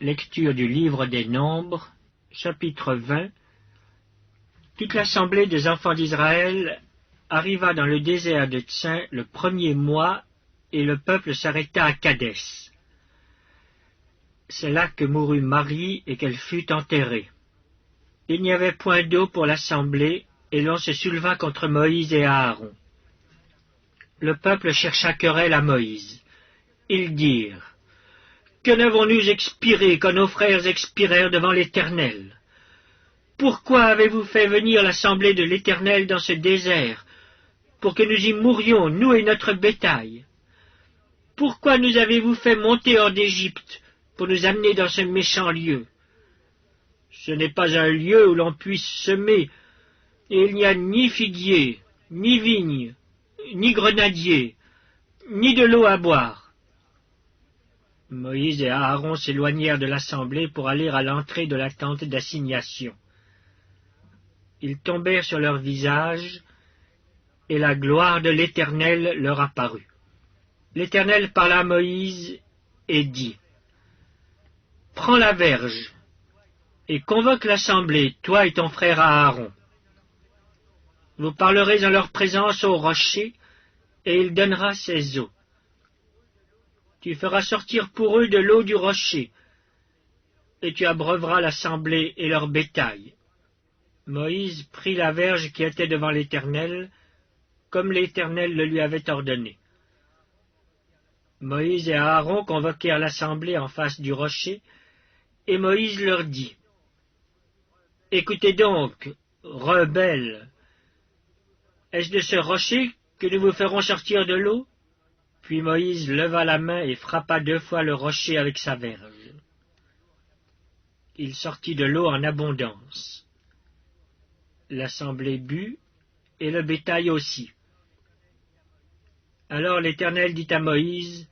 Lecture du livre des Nombres, chapitre 20. Toute l'assemblée des enfants d'Israël arriva dans le désert de Tsin le premier mois, et le peuple s'arrêta à Kadès. C'est là que mourut Marie et qu'elle fut enterrée. Il n'y avait point d'eau pour l'assemblée, et l'on se souleva contre Moïse et Aaron. Le peuple chercha querelle à Moïse. Ils dirent: « Que n'avons-nous expiré quand nos frères expirèrent devant l'Éternel? Pourquoi avez-vous fait venir l'assemblée de l'Éternel dans ce désert, pour que nous y mourions, nous et notre bétail? Pourquoi nous avez-vous fait monter hors d'Égypte, pour nous amener dans ce méchant lieu? Ce n'est pas un lieu où l'on puisse semer, et il n'y a ni figuier, ni vigne, ni grenadier, ni de l'eau à boire. » Moïse et Aaron s'éloignèrent de l'assemblée pour aller à l'entrée de la tente d'assignation. Ils tombèrent sur leur visage, et la gloire de l'Éternel leur apparut. L'Éternel parla à Moïse et dit: « Prends la verge, et convoque l'assemblée, toi et ton frère Aaron. Vous parlerez en leur présence au rocher, et il donnera ses eaux. Tu feras sortir pour eux de l'eau du rocher, et tu abreuveras l'assemblée et leur bétail. » Moïse prit la verge qui était devant l'Éternel, comme l'Éternel le lui avait ordonné. Moïse et Aaron convoquèrent l'assemblée en face du rocher, et Moïse leur dit: « Écoutez donc, rebelles, est-ce de ce rocher que nous vous ferons sortir de l'eau? » Puis Moïse leva la main et frappa 2 fois le rocher avec sa verge. Il sortit de l'eau en abondance. L'assemblée but, et le bétail aussi. Alors l'Éternel dit à Moïse: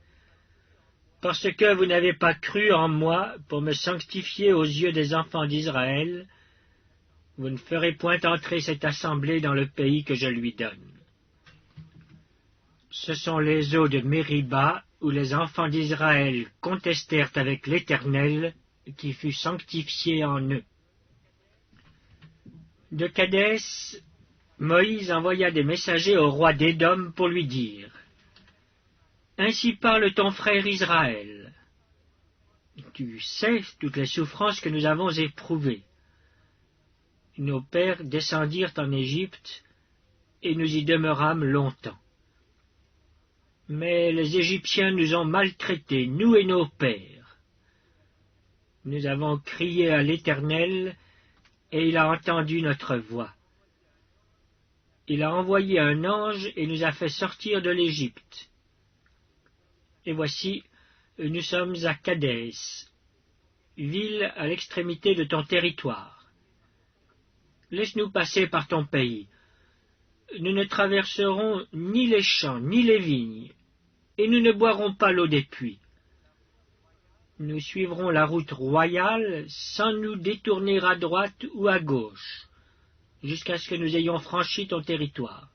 « Parce que vous n'avez pas cru en moi pour me sanctifier aux yeux des enfants d'Israël, vous ne ferez point entrer cette assemblée dans le pays que je lui donne. » Ce sont les eaux de Mériba, où les enfants d'Israël contestèrent avec l'Éternel, qui fut sanctifié en eux. De Kadès, Moïse envoya des messagers au roi d'Édom pour lui dire: « Ainsi parle ton frère Israël. Tu sais toutes les souffrances que nous avons éprouvées. Nos pères descendirent en Égypte, et nous y demeurâmes longtemps. Mais les Égyptiens nous ont maltraités, nous et nos pères. Nous avons crié à l'Éternel, et il a entendu notre voix. Il a envoyé un ange et nous a fait sortir de l'Égypte. Et voici, nous sommes à Kadès, ville à l'extrémité de ton territoire. Laisse-nous passer par ton pays. Nous ne traverserons ni les champs, ni les vignes, et nous ne boirons pas l'eau des puits. Nous suivrons la route royale sans nous détourner à droite ou à gauche, jusqu'à ce que nous ayons franchi ton territoire. »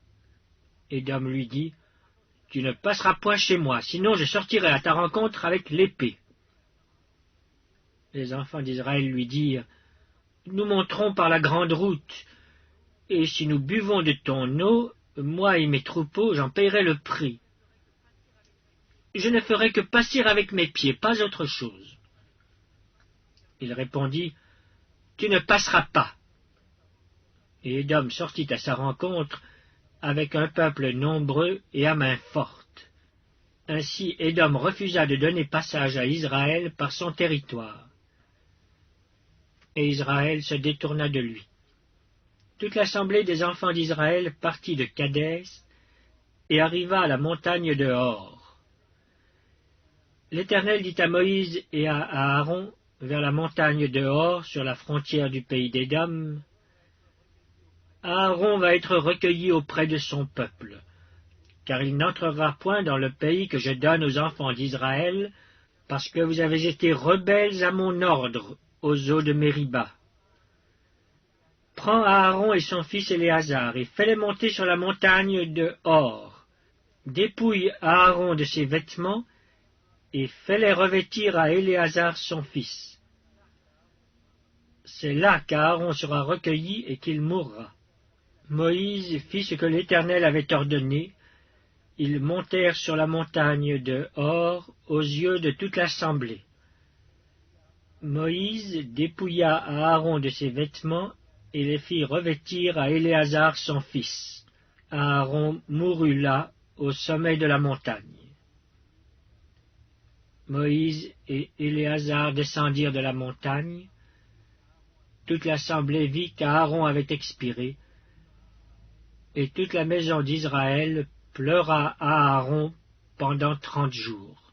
Édom lui dit: « Tu ne passeras point chez moi, sinon je sortirai à ta rencontre avec l'épée. » Les enfants d'Israël lui dirent: « Nous monterons par la grande route, et si nous buvons de ton eau, moi et mes troupeaux, j'en paierai le prix. Je ne ferai que passer avec mes pieds, pas autre chose. » Il répondit: « Tu ne passeras pas. » Et Édom sortit à sa rencontre avec un peuple nombreux et à main forte. Ainsi Édom refusa de donner passage à Israël par son territoire. Et Israël se détourna de lui. Toute l'assemblée des enfants d'Israël partit de Kadès et arriva à la montagne de Hor. L'Éternel dit à Moïse et à Aaron, vers la montagne de Hor, sur la frontière du pays d'Édom: « Aaron va être recueilli auprès de son peuple, car il n'entrera point dans le pays que je donne aux enfants d'Israël, parce que vous avez été rebelles à mon ordre aux eaux de Mériba. Prends Aaron et son fils Éléazar, et fais-les monter sur la montagne de Hor. Dépouille Aaron de ses vêtements, et fais-les revêtir à Éléazar son fils. c'est là qu'Aaron sera recueilli et qu'il mourra. Moïse fit ce que l'Éternel avait ordonné. Ils montèrent sur la montagne de Hor aux yeux de toute l'assemblée. Moïse dépouilla Aaron de ses vêtements et les fit revêtir à Éléazar son fils. Aaron mourut là, au sommet de la montagne. Moïse et Éléazar descendirent de la montagne. Toute l'assemblée vit qu'Aaron avait expiré, et toute la maison d'Israël pleura à Aaron pendant 30 jours.